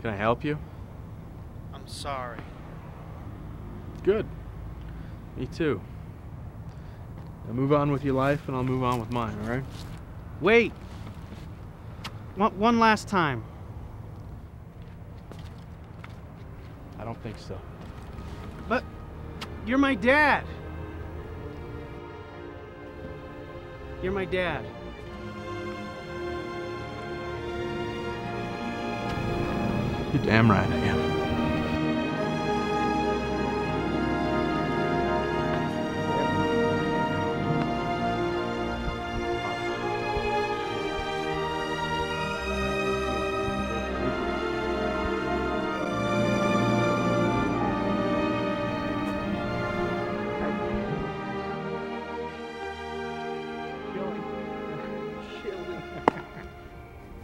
Can I help you? I'm sorry. Good. Me too. Now move on with your life and I'll move on with mine, alright? Wait! One last time. I don't think so. But you're my dad. You're my dad. You're damn right I am.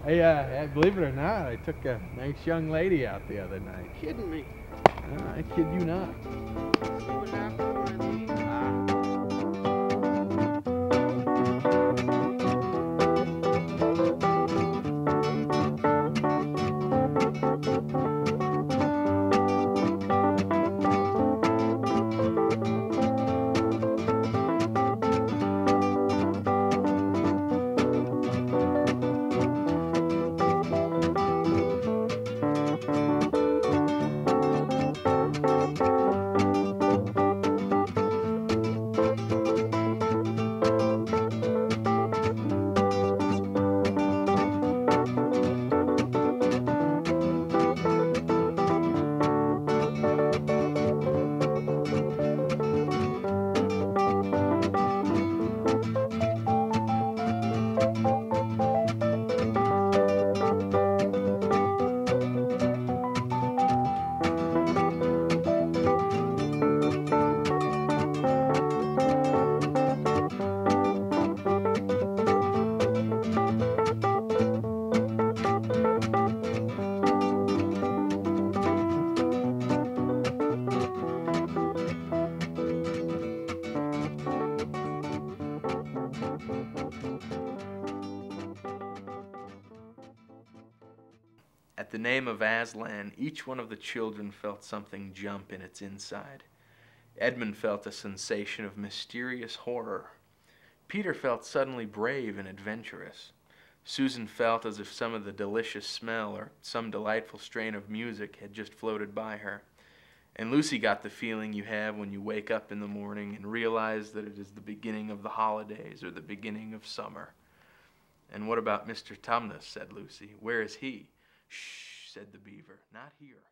Hey, believe it or not, I took a nice young lady out the other night. Kidding me. I kid you not. See what happened when At the name of Aslan, each one of the children felt something jump in its inside. Edmund felt a sensation of mysterious horror. Peter felt suddenly brave and adventurous. Susan felt as if some of the delicious smell or some delightful strain of music had just floated by her. And Lucy got the feeling you have when you wake up in the morning and realize that it is the beginning of the holidays or the beginning of summer. "And what about Mr. Tumnus?" said Lucy. "Where is he?" "Shh," said the beaver. "Not here."